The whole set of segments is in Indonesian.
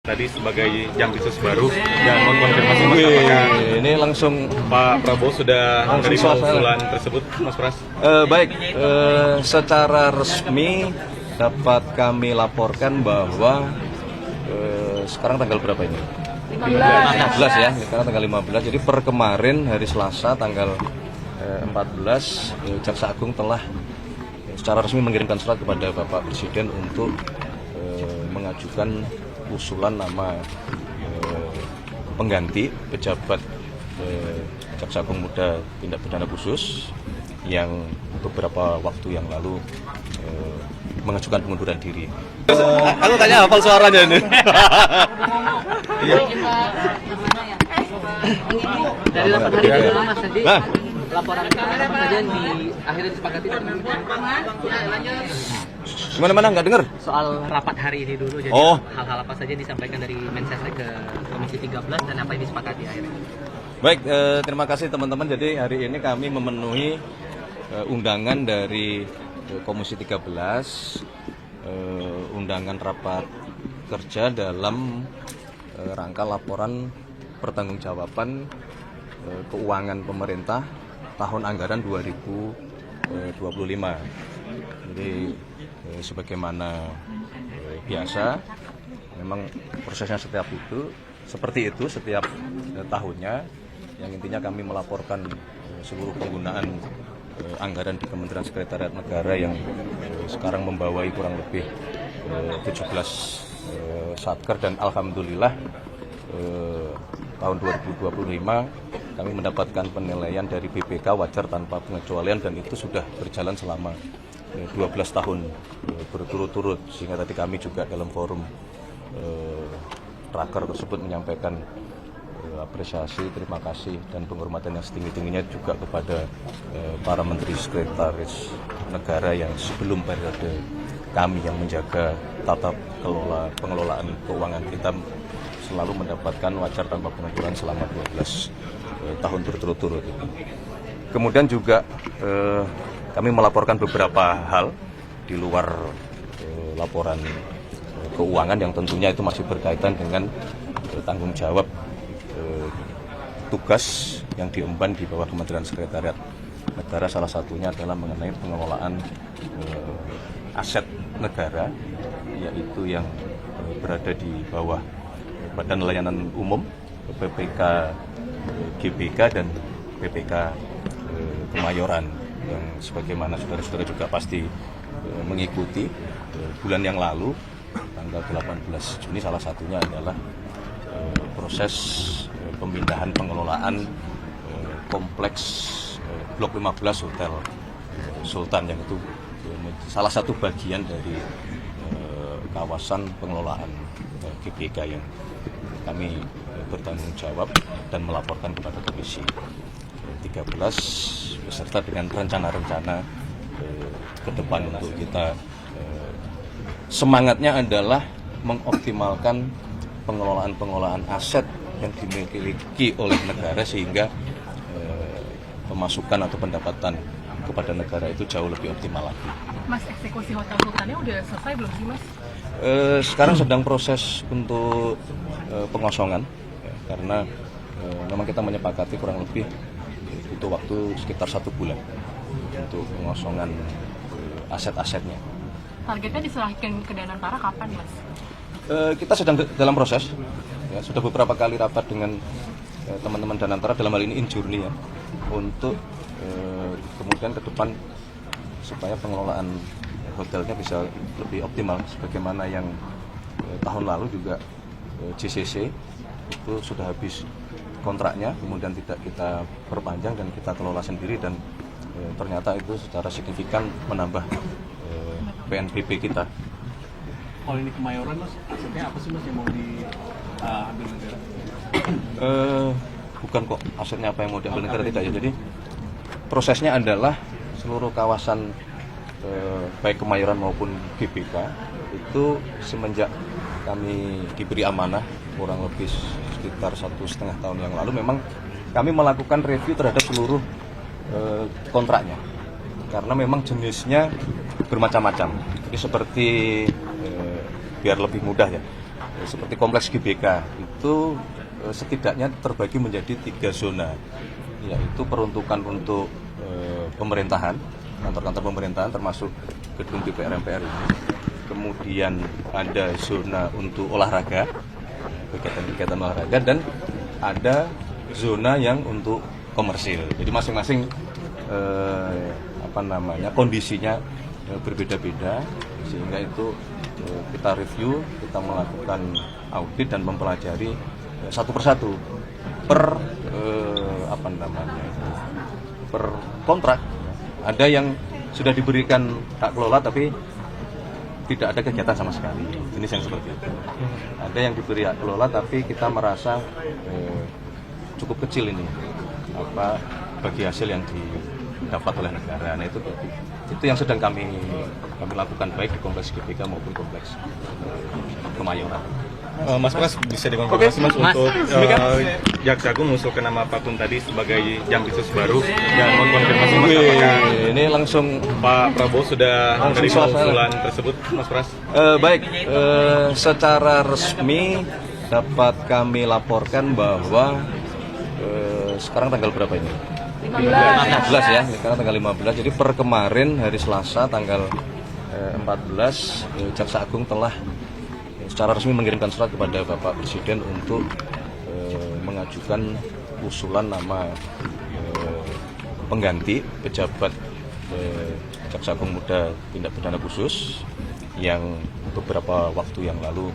Tadi sebagai Jampisus baru dan mengkonfirmasi Mas apakah ini langsung Pak Prabowo sudah menerima usulan tersebut, Mas Pras? Baik, secara resmi dapat kami laporkan bahwa sekarang tanggal berapa ini? 15 ya, sekarang tanggal 15. Jadi per kemarin hari Selasa tanggal 14 Jaksa Agung telah secara resmi mengirimkan surat kepada Bapak Presiden untuk mengajukan usulan nama pengganti pejabat Jaksa Agung Muda Tindak Pidana Khusus yang beberapa waktu yang lalu mengajukan pengunduran diri. Aku tanya hafal suaranya ini. Dari 8 hari ke dalam Mas Andi, laporan apa saja yang akhirnya disepakati dan Gimana nggak dengar? soal rapat hari ini dulu, jadi hal-hal apa saja yang disampaikan dari Mensesnek ke Komisi 13 dan apa yang disepakati akhirnya? Baik, terima kasih teman-teman. Jadi hari ini kami memenuhi undangan dari Komisi 13, undangan rapat kerja dalam rangka laporan pertanggungjawaban keuangan pemerintah tahun anggaran 2025. Jadi sebagaimana biasa, memang prosesnya seperti itu setiap tahunnya. Yang intinya kami melaporkan seluruh penggunaan anggaran di Kementerian Sekretariat Negara yang sekarang membawai kurang lebih 17 satker, dan alhamdulillah tahun 2025 kami mendapatkan penilaian dari BPK wajar tanpa pengecualian, dan itu sudah berjalan selama 12 tahun berturut-turut, sehingga tadi kami juga dalam forum raker tersebut menyampaikan apresiasi, terima kasih dan penghormatan yang setinggi-tingginya juga kepada para menteri sekretaris negara yang sebelum periode kami yang menjaga tata kelola pengelolaan keuangan kita selalu mendapatkan wajar tanpa pengecualian selama 12 tahun berturut-turut. Kemudian juga kami melaporkan beberapa hal di luar laporan keuangan yang tentunya itu masih berkaitan dengan tanggung jawab tugas yang diemban di bawah Kementerian Sekretariat Negara. Salah satunya adalah mengenai pengelolaan aset negara, yaitu yang berada di bawah Badan Layanan Umum, BPK GBK dan BPK Kemayoran, yang sebagaimana saudara-saudara juga pasti mengikuti bulan yang lalu tanggal 18 Juni salah satunya adalah proses pemindahan pengelolaan kompleks Blok 15 Hotel Sultan, yang itu salah satu bagian dari kawasan pengelolaan GBK yang kami bertanggung jawab dan melaporkan kepada Komisi 13 beserta dengan rencana-rencana ke depan untuk kita. Semangatnya adalah mengoptimalkan pengelolaan aset yang dimiliki oleh negara sehingga pemasukan atau pendapatan kepada negara itu jauh lebih optimal lagi. Mas, eksekusi Hotel Sultannya udah selesai belum sih, Mas? Sekarang sedang proses untuk pengosongan, karena memang kita menyepakati kurang lebih butuh waktu sekitar 1 bulan untuk pengosongan aset-asetnya. Targetnya diserahkan ke Danantara kapan, Mas? Kita sedang dalam proses, ya, sudah beberapa kali rapat dengan teman-teman Danantara, dalam hal ini Injurni ya, untuk kemudian ke depan supaya pengelolaan hotelnya bisa lebih optimal, sebagaimana yang tahun lalu juga JCC itu sudah habis kontraknya, kemudian tidak kita perpanjang dan kita kelola sendiri, dan ternyata itu secara signifikan menambah PNBP kita. Kalau ini Kemayoran, Mas, asetnya apa sih, Mas, yang mau diambil negara? Bukan kok asetnya apa yang mau diambil negara, tidak ya. Jadi prosesnya adalah seluruh kawasan baik Kemayoran maupun GBK itu semenjak kami diberi amanah kurang lebih sekitar 1,5 tahun yang lalu, memang kami melakukan review terhadap seluruh kontraknya, karena memang jenisnya bermacam-macam. Jadi seperti biar lebih mudah ya, seperti kompleks GBK itu setidaknya terbagi menjadi 3 zona, yaitu peruntukan untuk pemerintahan, kantor-kantor pemerintahan termasuk gedung DPR MPR ini. Kemudian ada zona untuk olahraga, kegiatan-kegiatan olahraga, dan ada zona yang untuk komersil. Jadi masing-masing kondisinya berbeda-beda, sehingga itu kita review, kita melakukan audit dan mempelajari satu persatu per per kontrak. Ada yang sudah diberikan hak kelola tapi tidak ada kegiatan sama sekali, jenis yang seperti itu. Ada yang diberi hak kelola tapi kita merasa cukup kecil ini bagi hasil yang didapat oleh negara. Nah, itu yang sedang kami lakukan baik di kompleks GBK maupun kompleks Kemayoran. Mas Pras, bisa dikonfirmasi Mas untuk Jaksa Agung mengusulkan nama Pak Kun tadi sebagai Jampisus baru, dan mau konfirmasi Mas apakah ini langsung Pak Prabowo sudah menerima usulan tersebut, Mas Pras? Baik, secara resmi dapat kami laporkan bahwa sekarang tanggal berapa ini? 15 ya, sekarang tanggal 15. Jadi per kemarin hari Selasa tanggal 14 Jaksa Agung telah secara resmi mengirimkan surat kepada Bapak Presiden untuk mengajukan usulan nama pengganti pejabat Jaksa Agung Muda Tindak Pidana Khusus yang beberapa waktu yang lalu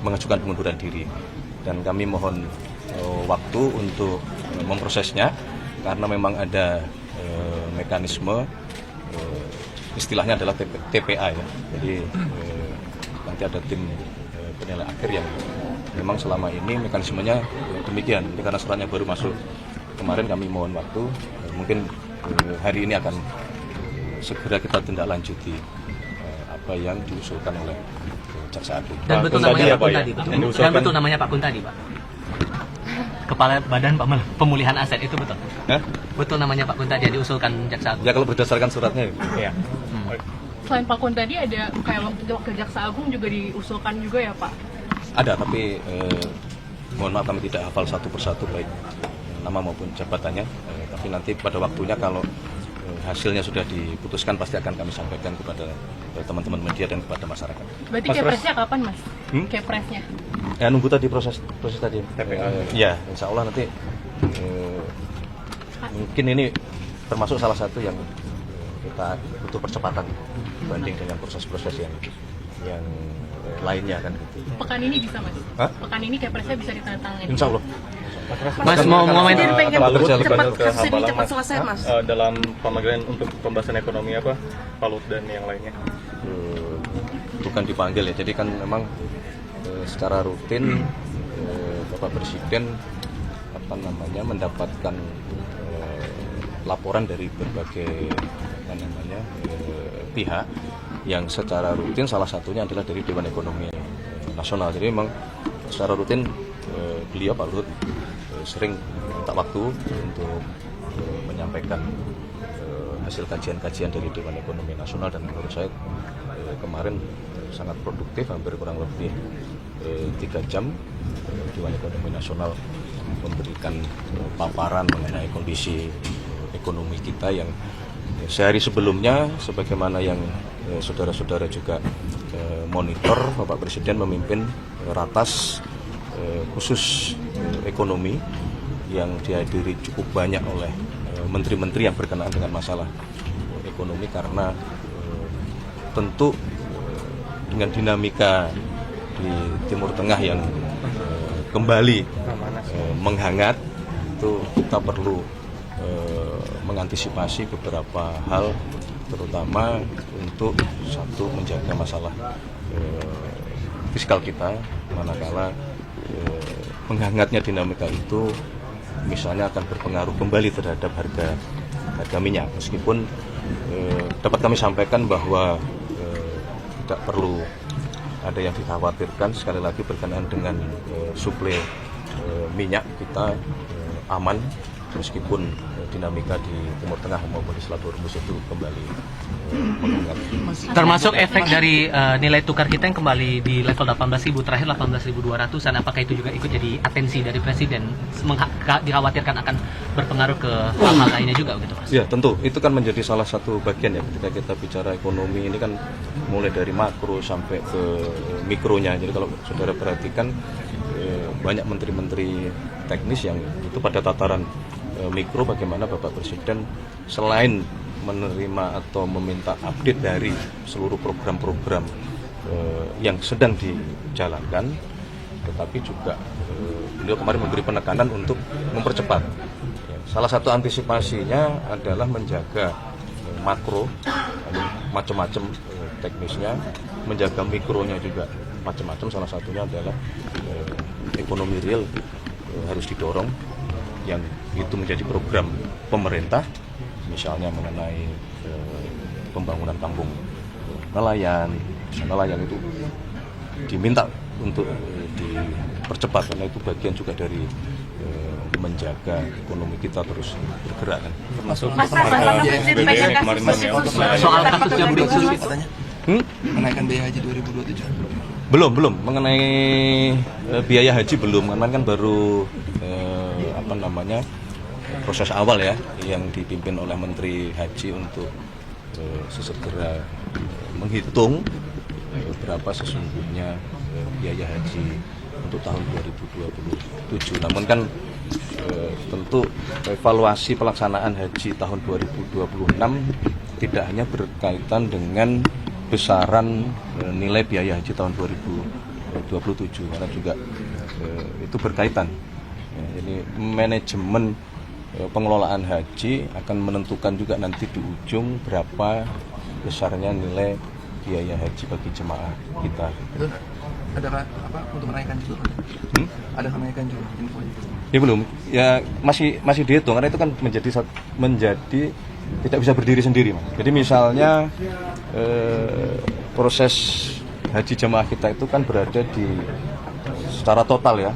mengajukan pengunduran diri, dan kami mohon waktu untuk memprosesnya karena memang ada mekanisme istilahnya adalah TPA ya. Jadi nanti ada tim penilai akhir yang memang selama ini mekanismenya demikian. Jadi karena suratnya baru masuk kemarin, kami mohon waktu, mungkin hari ini akan segera kita tindak lanjuti apa yang diusulkan oleh Jaksa Agung. Dan betul namanya Pak Kun tadi, dan betul namanya Pak Kun tadi, Pak. Kepala Badan Pemulihan Aset itu betul? Betul namanya Pak Kun tadi yang diusulkan Jaksa Agung? Ya kalau berdasarkan suratnya ya. Selain Pak Kun tadi ada kayak ke Jaksa Agung juga diusulkan juga ya Pak? Ada, tapi mohon maaf kami tidak hafal satu persatu baik nama maupun jabatannya. Tapi nanti pada waktunya kalau hasilnya sudah diputuskan pasti akan kami sampaikan kepada teman-teman media dan kepada masyarakat. Berarti kepresnya kapan Mas? Kepresnya? Ya nunggu tadi proses tadi. Ya, insya Allah nanti mungkin ini termasuk salah satu yang kita butuh percepatan dibanding dengan proses-proses yang lainnya kan gitu. Pekan ini bisa Mas? Pekan ini kepresnya bisa ditandatangani? Insya Allah. Mas mau ngomongin cepat selesai Mas. Dalam pemanggilan untuk pembahasan ekonomi Pak Lut dan yang lainnya? Bukan dipanggil ya, jadi kan memang secara rutin Bapak Presiden mendapatkan laporan dari berbagai pihak yang secara rutin, salah satunya adalah dari Dewan Ekonomi Nasional. Jadi memang secara rutin beliau Pak Luhut sering minta waktu untuk menyampaikan hasil kajian-kajian dari Dewan Ekonomi Nasional, dan menurut saya kemarin sangat produktif, hampir kurang lebih 3 jam Dewan Ekonomi Nasional memberikan paparan mengenai kondisi ekonomi kita yang sehari sebelumnya, sebagaimana yang saudara-saudara juga monitor, Bapak Presiden memimpin ratas khusus ekonomi yang dihadiri cukup banyak oleh menteri-menteri yang berkenaan dengan masalah ekonomi, karena tentu dengan dinamika di Timur Tengah yang kembali menghangat, itu kita perlu mengantisipasi beberapa hal, terutama untuk satu, menjaga masalah fiskal kita, manakala menghangatnya dinamika itu misalnya akan berpengaruh kembali terhadap harga minyak. Meskipun dapat kami sampaikan bahwa tidak perlu ada yang dikhawatirkan, sekali lagi berkenaan dengan suplai minyak kita aman, meskipun dinamika di Timur Tengah maupun di Selat Hormuz itu kembali menguat. Termasuk efek dari nilai tukar kita yang kembali di level 18.000 terakhir 18.200-an, apakah itu juga ikut jadi atensi dari Presiden, dikhawatirkan akan berpengaruh ke hal-hal lainnya juga begitu Mas? Ya tentu, itu kan menjadi salah satu bagian ya ketika kita bicara ekonomi ini kan mulai dari makro sampai ke mikronya. Jadi kalau saudara perhatikan banyak menteri-menteri teknis yang itu pada tataran mikro bagaimana Bapak Presiden selain menerima atau meminta update dari seluruh program-program yang sedang dijalankan, tetapi juga beliau kemarin memberi penekanan untuk mempercepat. Salah satu antisipasinya adalah menjaga makro, macam-macam teknisnya, menjaga mikronya juga macam-macam. Salah satunya adalah ekonomi real harus didorong, yang itu menjadi program pemerintah, misalnya mengenai pembangunan kampung nelayan itu diminta untuk dipercepat karena itu bagian juga dari menjaga ekonomi kita terus bergerak kan. Termasuk BBM kemarin Soal kasusnya Bu Diksus katanya menaikkan biaya haji 2027. Belum mengenai biaya haji belum, karena kan baru proses awal ya yang dipimpin oleh Menteri Haji untuk sesegera menghitung berapa sesungguhnya biaya haji untuk tahun 2027. Namun kan tentu evaluasi pelaksanaan haji tahun 2026 tidak hanya berkaitan dengan besaran nilai biaya haji tahun 2027, karena juga itu berkaitan. Jadi manajemen pengelolaan haji akan menentukan juga nanti di ujung berapa besarnya nilai biaya haji bagi jemaah kita. Itu ada apa untuk menaikkan juga? Ada kenaikan juga infonya? Ya belum, ya masih dihitung karena itu kan menjadi tidak bisa berdiri sendiri, Mas. Jadi misalnya proses haji jemaah kita itu kan berada di secara total ya,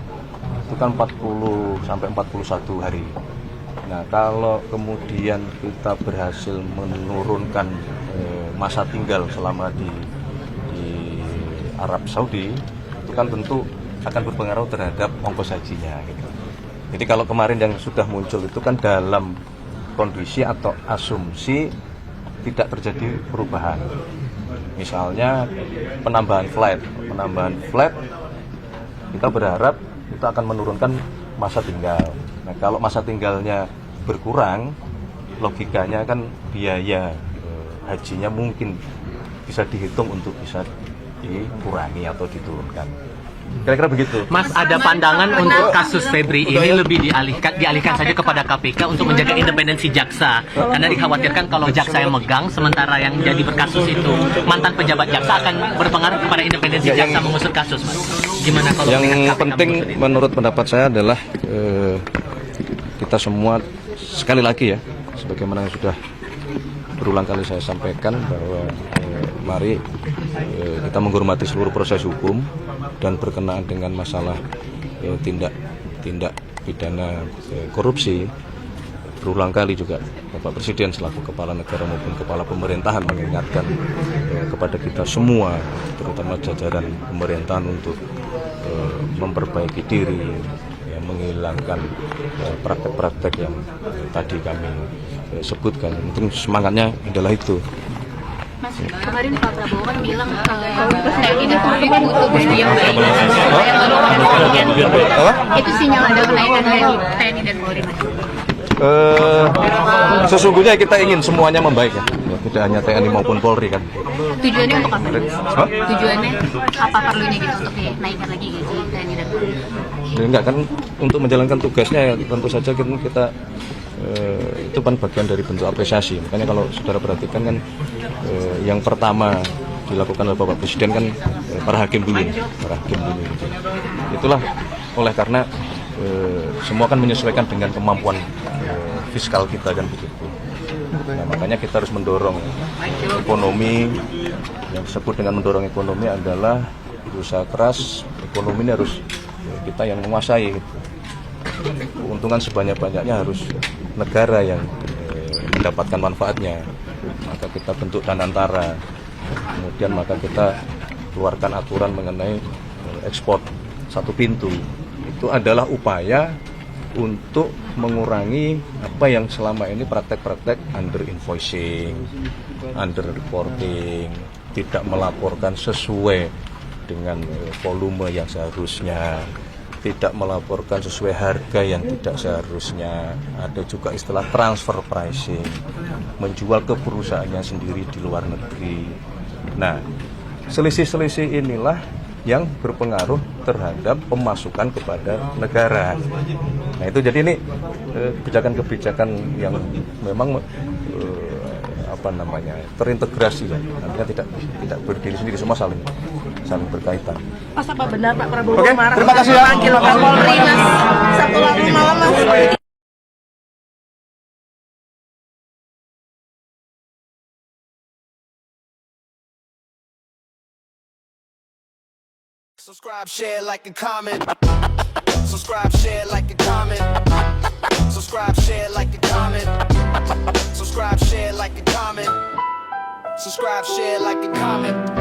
itu kan 40 sampai 41 hari. Nah, kalau kemudian kita berhasil menurunkan masa tinggal selama di Arab Saudi, itu kan tentu akan berpengaruh terhadap ongkos hajinya gitu. Jadi kalau kemarin yang sudah muncul itu kan dalam kondisi atau asumsi tidak terjadi perubahan. Misalnya penambahan flight kita berharap itu akan menurunkan masa tinggal. Nah, kalau masa tinggalnya berkurang, logikanya kan biaya hajinya mungkin bisa dihitung untuk bisa dikurangi atau diturunkan. Kira-kira begitu. Mas, ada pandangan untuk kasus Febri ini lebih dialihkan saja kepada KPK untuk menjaga independensi jaksa, karena dikhawatirkan kalau jaksa yang megang sementara yang jadi berkasus itu mantan pejabat jaksa akan berpengaruh kepada independensi jaksa mengusut kasus, Mas. Gimana kalau yang KPK penting menurut pendapat saya adalah kita semua sekali lagi ya, sebagaimana yang sudah berulang kali saya sampaikan bahwa mari kita menghormati seluruh proses hukum dan berkenaan dengan masalah tindak pidana korupsi. Berulang kali juga Bapak Presiden selaku kepala negara maupun kepala pemerintahan mengingatkan kepada kita semua, terutama jajaran pemerintahan untuk memperbaiki diri, ya, menghilangkan praktek-praktek yang tadi kami sebutkan. Mungkin semangatnya adalah itu. Mas, kemarin Pak Prabowo kan bilang TNI dan Polri butuh berdiam baik. Itu sinyal ada kenaikan dari TNI dan Polri, Mas. Sesungguhnya kita ingin semuanya membaik ya, tidak hanya TNI maupun Polri kan. Tujuannya untuk apa? Tujuannya apa perlunya gitu untuk dinaikkan lagi gaji TNI dan Polri? Enggak kan, untuk menjalankan tugasnya ya, tentu saja kita itu kan bagian dari bentuk apresiasi. Makanya kalau saudara perhatikan kan yang pertama dilakukan oleh Bapak Presiden kan para hakim dulu. Itulah oleh karena semua kan menyesuaikan dengan kemampuan fiskal kita kan begitu. Nah, makanya kita harus mendorong ekonomi. Yang disebut dengan mendorong ekonomi adalah berusaha keras. Ekonomi ini harus kita yang menguasai gitu. keuntungan sebanyak-banyaknya harus negara yang mendapatkan manfaatnya. Maka kita bentuk danantara, kemudian maka kita keluarkan aturan mengenai ekspor satu pintu. Itu adalah upaya untuk mengurangi apa yang selama ini praktek-praktek under invoicing, under reporting, tidak melaporkan sesuai dengan volume yang seharusnya, tidak melaporkan sesuai harga yang tidak seharusnya. Ada juga istilah transfer pricing, menjual ke perusahaannya sendiri di luar negeri. Nah, selisih-selisih inilah yang berpengaruh terhadap pemasukan kepada negara. Nah itu jadi ini kebijakan-kebijakan yang memang terintegrasi ya, artinya tidak berdiri sendiri, semua saling berkaitan. Mas, apa benar Pak Prabowo Oke, marah terima kasih ya. panggil Kapolri Mas Sabtu lalu malam Mas? Subscribe, share, like, and comment. Subscribe, share, like, and comment. Subscribe, share, like, and comment. Subscribe, share, like, and comment. Subscribe, share, like, and comment.